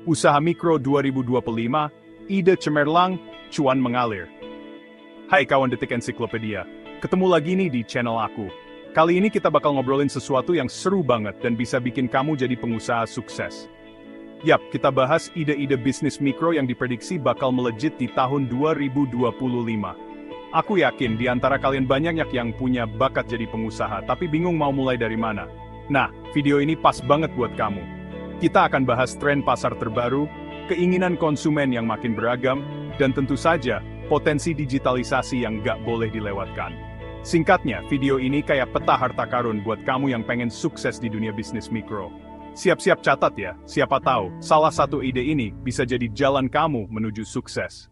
Usaha Mikro 2025, ide cemerlang, cuan mengalir. Hai kawan Detik Ensiklopedia, ketemu lagi nih di channel aku. Kali ini kita bakal ngobrolin sesuatu yang seru banget dan bisa bikin kamu jadi pengusaha sukses. Yap, kita bahas ide-ide bisnis mikro yang diprediksi bakal melejit di tahun 2025. Aku yakin di antara kalian banyak yang punya bakat jadi pengusaha tapi bingung mau mulai dari mana. Nah, video ini pas banget buat kamu. Kita akan bahas tren pasar terbaru, keinginan konsumen yang makin beragam, dan tentu saja, potensi digitalisasi yang gak boleh dilewatkan. Singkatnya, video ini kayak peta harta karun buat kamu yang pengen sukses di dunia bisnis mikro. Siap-siap catat ya, siapa tahu, salah satu ide ini bisa jadi jalan kamu menuju sukses.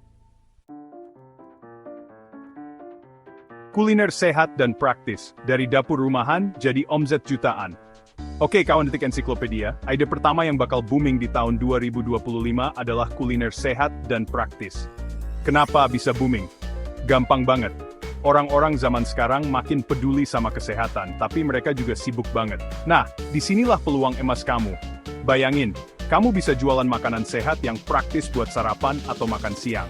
Kuliner sehat dan praktis, dari dapur rumahan jadi omzet jutaan. Oke kawan Detik Ensiklopedia, ide pertama yang bakal booming di tahun 2025 adalah kuliner sehat dan praktis. Kenapa bisa booming? Gampang banget. Orang-orang zaman sekarang makin peduli sama kesehatan, tapi mereka juga sibuk banget. Nah, disinilah peluang emas kamu. Bayangin, kamu bisa jualan makanan sehat yang praktis buat sarapan atau makan siang.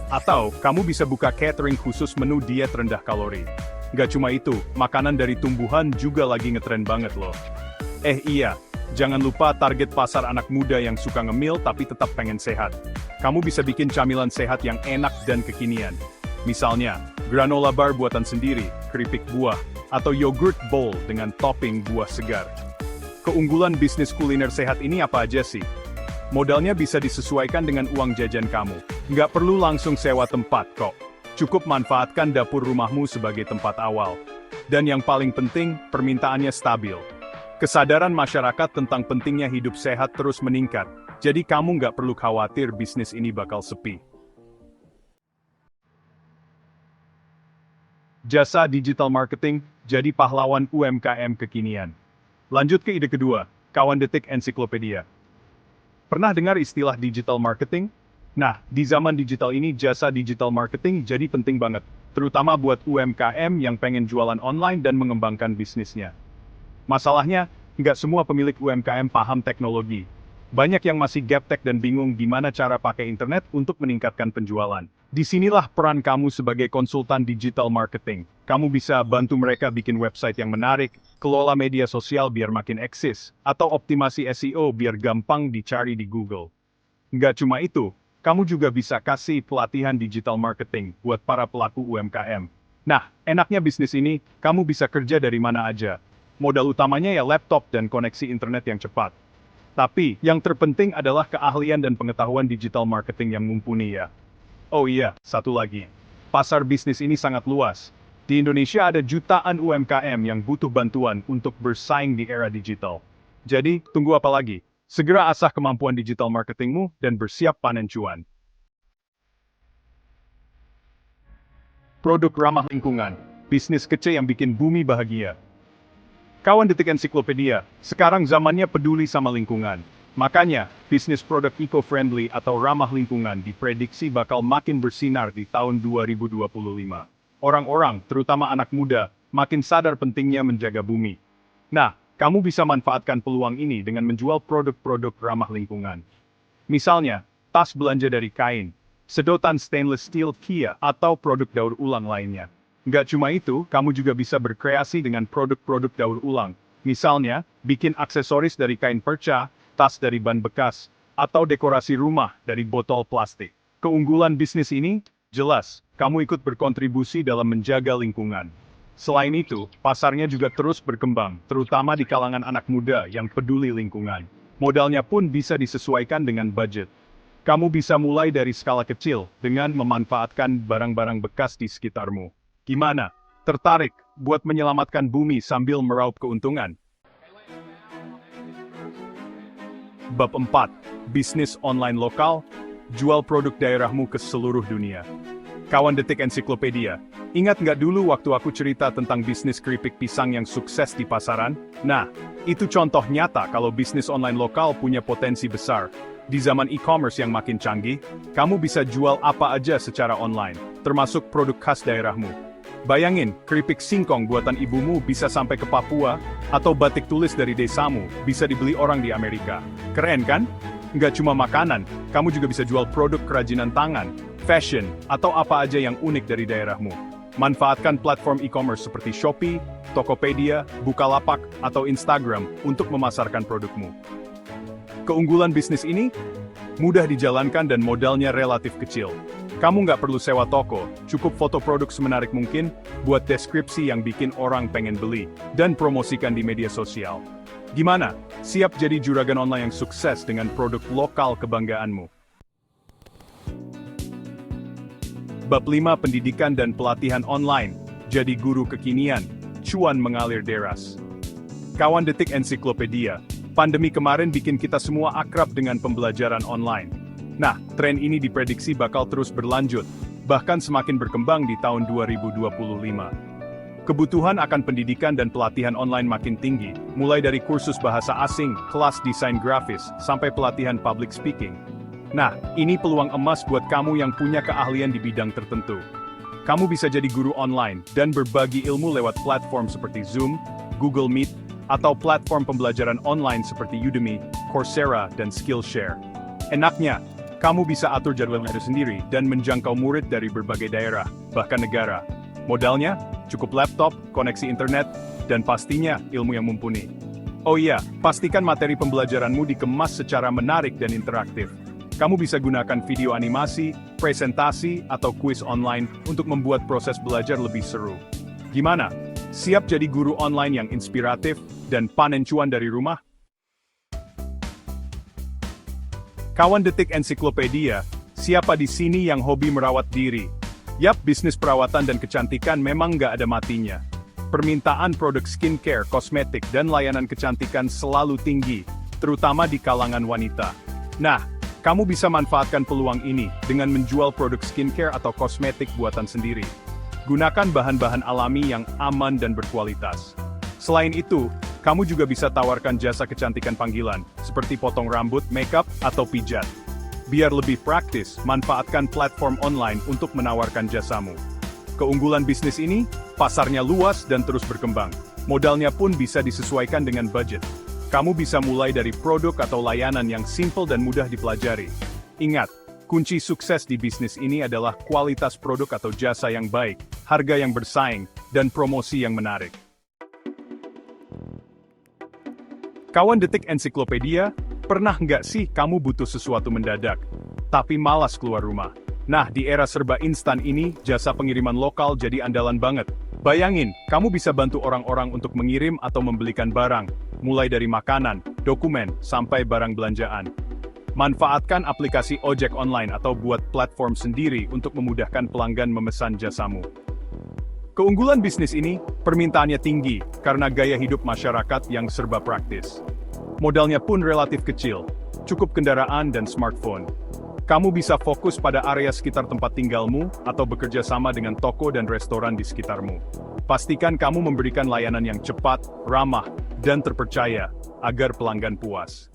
Atau, kamu bisa buka catering khusus menu diet rendah kalori. Gak cuma itu, makanan dari tumbuhan juga lagi ngetren banget loh. Iya, jangan lupa target pasar anak muda yang suka ngemil tapi tetap pengen sehat. Kamu bisa bikin camilan sehat yang enak dan kekinian. Misalnya, granola bar buatan sendiri, keripik buah, atau yogurt bowl dengan topping buah segar. Keunggulan bisnis kuliner sehat ini apa aja sih? Modalnya bisa disesuaikan dengan uang jajan kamu. Nggak perlu langsung sewa tempat kok. Cukup manfaatkan dapur rumahmu sebagai tempat awal. Dan yang paling penting, permintaannya stabil. Kesadaran masyarakat tentang pentingnya hidup sehat terus meningkat. Jadi kamu nggak perlu khawatir bisnis ini bakal sepi. Jasa digital marketing jadi pahlawan UMKM kekinian. Lanjut ke ide kedua, kawan Detik Ensiklopedia. Pernah dengar istilah digital marketing? Nah, di zaman digital ini jasa digital marketing jadi penting banget, terutama buat UMKM yang pengen jualan online dan mengembangkan bisnisnya. Masalahnya, nggak semua pemilik UMKM paham teknologi. Banyak yang masih gaptek dan bingung gimana cara pakai internet untuk meningkatkan penjualan. Disinilah peran kamu sebagai konsultan digital marketing. Kamu bisa bantu mereka bikin website yang menarik, kelola media sosial biar makin eksis, atau optimasi SEO biar gampang dicari di Google. Nggak cuma itu, kamu juga bisa kasih pelatihan digital marketing buat para pelaku UMKM. Nah, enaknya bisnis ini, kamu bisa kerja dari mana aja. Modal utamanya ya laptop dan koneksi internet yang cepat. Tapi, yang terpenting adalah keahlian dan pengetahuan digital marketing yang mumpuni ya. Oh iya, satu lagi. Pasar bisnis ini sangat luas. Di Indonesia ada jutaan UMKM yang butuh bantuan untuk bersaing di era digital. Jadi, tunggu apa lagi? Segera asah kemampuan digital marketingmu dan bersiap panen cuan. Produk ramah lingkungan. Bisnis kecil yang bikin bumi bahagia. Kawan Detik Ensiklopedia, sekarang zamannya peduli sama lingkungan. Makanya, bisnis produk eco-friendly atau ramah lingkungan diprediksi bakal makin bersinar di tahun 2025. Orang-orang, terutama anak muda, makin sadar pentingnya menjaga bumi. Nah, kamu bisa manfaatkan peluang ini dengan menjual produk-produk ramah lingkungan. Misalnya, tas belanja dari kain, sedotan stainless steel Kia, atau produk daur ulang lainnya. Nggak cuma itu, kamu juga bisa berkreasi dengan produk-produk daur ulang. Misalnya, bikin aksesoris dari kain perca, tas dari ban bekas, atau dekorasi rumah dari botol plastik. Keunggulan bisnis ini, jelas, kamu ikut berkontribusi dalam menjaga lingkungan. Selain itu, pasarnya juga terus berkembang, terutama di kalangan anak muda yang peduli lingkungan. Modalnya pun bisa disesuaikan dengan budget. Kamu bisa mulai dari skala kecil dengan memanfaatkan barang-barang bekas di sekitarmu. Gimana? Tertarik buat menyelamatkan bumi sambil meraup keuntungan? Bab 4. Bisnis online lokal, jual produk daerahmu ke seluruh dunia. Kawan Detik Ensiklopedia, ingat nggak dulu waktu aku cerita tentang bisnis keripik pisang yang sukses di pasaran? Nah, itu contoh nyata kalau bisnis online lokal punya potensi besar. Di zaman e-commerce yang makin canggih, kamu bisa jual apa aja secara online, termasuk produk khas daerahmu. Bayangin, keripik singkong buatan ibumu bisa sampai ke Papua, atau batik tulis dari desamu bisa dibeli orang di Amerika. Keren kan? Nggak cuma makanan, kamu juga bisa jual produk kerajinan tangan, fashion, atau apa aja yang unik dari daerahmu. Manfaatkan platform e-commerce seperti Shopee, Tokopedia, Bukalapak, atau Instagram untuk memasarkan produkmu. Keunggulan bisnis ini? Mudah dijalankan dan modalnya relatif kecil. Kamu nggak perlu sewa toko, cukup foto produk semenarik mungkin, buat deskripsi yang bikin orang pengen beli, dan promosikan di media sosial. Gimana? Siap jadi juragan online yang sukses dengan produk lokal kebanggaanmu? Bab 5 Pendidikan dan Pelatihan Online. Jadi guru kekinian, cuan mengalir deras. Kawan Detik Ensiklopedia, pandemi kemarin bikin kita semua akrab dengan pembelajaran online. Nah, tren ini diprediksi bakal terus berlanjut, bahkan semakin berkembang di tahun 2025. Kebutuhan akan pendidikan dan pelatihan online makin tinggi, mulai dari kursus bahasa asing, kelas desain grafis, sampai pelatihan public speaking. Nah, ini peluang emas buat kamu yang punya keahlian di bidang tertentu. Kamu bisa jadi guru online dan berbagi ilmu lewat platform seperti Zoom, Google Meet, atau platform pembelajaran online seperti Udemy, Coursera, dan Skillshare. Enaknya, kamu bisa atur jadwalnya sendiri dan menjangkau murid dari berbagai daerah, bahkan negara. Modalnya, cukup laptop, koneksi internet, dan pastinya ilmu yang mumpuni. Oh iya, pastikan materi pembelajaranmu dikemas secara menarik dan interaktif. Kamu bisa gunakan video animasi, presentasi, atau kuis online untuk membuat proses belajar lebih seru. Gimana? Siap jadi guru online yang inspiratif dan panen cuan dari rumah? Kawan Detik Ensiklopedia, siapa di sini yang hobi merawat diri? Yap, bisnis perawatan dan kecantikan memang nggak ada matinya. Permintaan produk skincare, kosmetik, dan layanan kecantikan selalu tinggi, terutama di kalangan wanita. Nah, kamu bisa manfaatkan peluang ini dengan menjual produk skincare atau kosmetik buatan sendiri. Gunakan bahan-bahan alami yang aman dan berkualitas. Selain itu, kamu juga bisa tawarkan jasa kecantikan panggilan, seperti potong rambut, makeup, atau pijat. Biar lebih praktis, manfaatkan platform online untuk menawarkan jasamu. Keunggulan bisnis ini, pasarnya luas dan terus berkembang. Modalnya pun bisa disesuaikan dengan budget. Kamu bisa mulai dari produk atau layanan yang simple dan mudah dipelajari. Ingat, kunci sukses di bisnis ini adalah kualitas produk atau jasa yang baik, harga yang bersaing, dan promosi yang menarik. Kawan Detik Ensiklopedia, pernah nggak sih kamu butuh sesuatu mendadak, tapi malas keluar rumah? Nah, di era serba instan ini, jasa pengiriman lokal jadi andalan banget. Bayangin, kamu bisa bantu orang-orang untuk mengirim atau membelikan barang, mulai dari makanan, dokumen, sampai barang belanjaan. Manfaatkan aplikasi ojek online atau buat platform sendiri untuk memudahkan pelanggan memesan jasamu. Keunggulan bisnis ini, permintaannya tinggi karena gaya hidup masyarakat yang serba praktis. Modalnya pun relatif kecil, cukup kendaraan dan smartphone. Kamu bisa fokus pada area sekitar tempat tinggalmu atau bekerja sama dengan toko dan restoran di sekitarmu. Pastikan kamu memberikan layanan yang cepat, ramah, dan terpercaya agar pelanggan puas.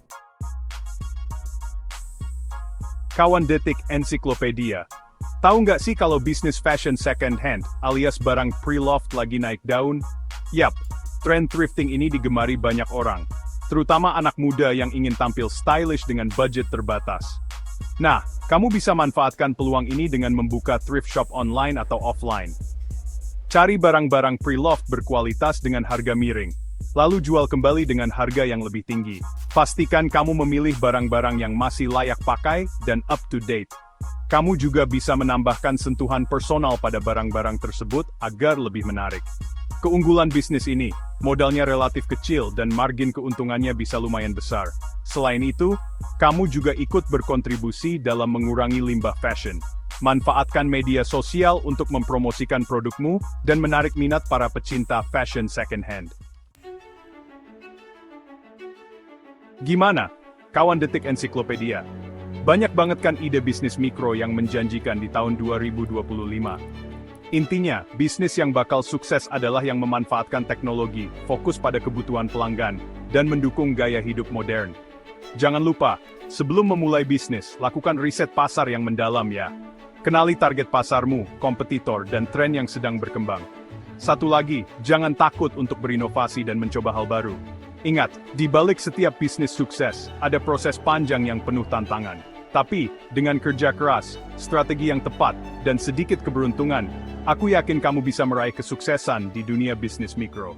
Kawan Detik Ensiklopedia, tahu nggak sih kalau bisnis fashion second hand alias barang pre-loved lagi naik daun? Yap, tren thrifting ini digemari banyak orang, terutama anak muda yang ingin tampil stylish dengan budget terbatas. Nah, kamu bisa manfaatkan peluang ini dengan membuka thrift shop online atau offline. Cari barang-barang pre-loved berkualitas dengan harga miring, lalu jual kembali dengan harga yang lebih tinggi. Pastikan kamu memilih barang-barang yang masih layak pakai dan up to date. Kamu juga bisa menambahkan sentuhan personal pada barang-barang tersebut agar lebih menarik. Keunggulan bisnis ini, modalnya relatif kecil dan margin keuntungannya bisa lumayan besar. Selain itu, kamu juga ikut berkontribusi dalam mengurangi limbah fashion. Manfaatkan media sosial untuk mempromosikan produkmu dan menarik minat para pecinta fashion second hand. Gimana, kawan Detik Ensiklopedia? Banyak banget kan ide bisnis mikro yang menjanjikan di tahun 2025. Intinya, bisnis yang bakal sukses adalah yang memanfaatkan teknologi, fokus pada kebutuhan pelanggan, dan mendukung gaya hidup modern. Jangan lupa, sebelum memulai bisnis, lakukan riset pasar yang mendalam ya. Kenali target pasarmu, kompetitor, dan tren yang sedang berkembang. Satu lagi, jangan takut untuk berinovasi dan mencoba hal baru. Ingat, di balik setiap bisnis sukses, ada proses panjang yang penuh tantangan. Tapi, dengan kerja keras, strategi yang tepat, dan sedikit keberuntungan, aku yakin kamu bisa meraih kesuksesan di dunia bisnis mikro.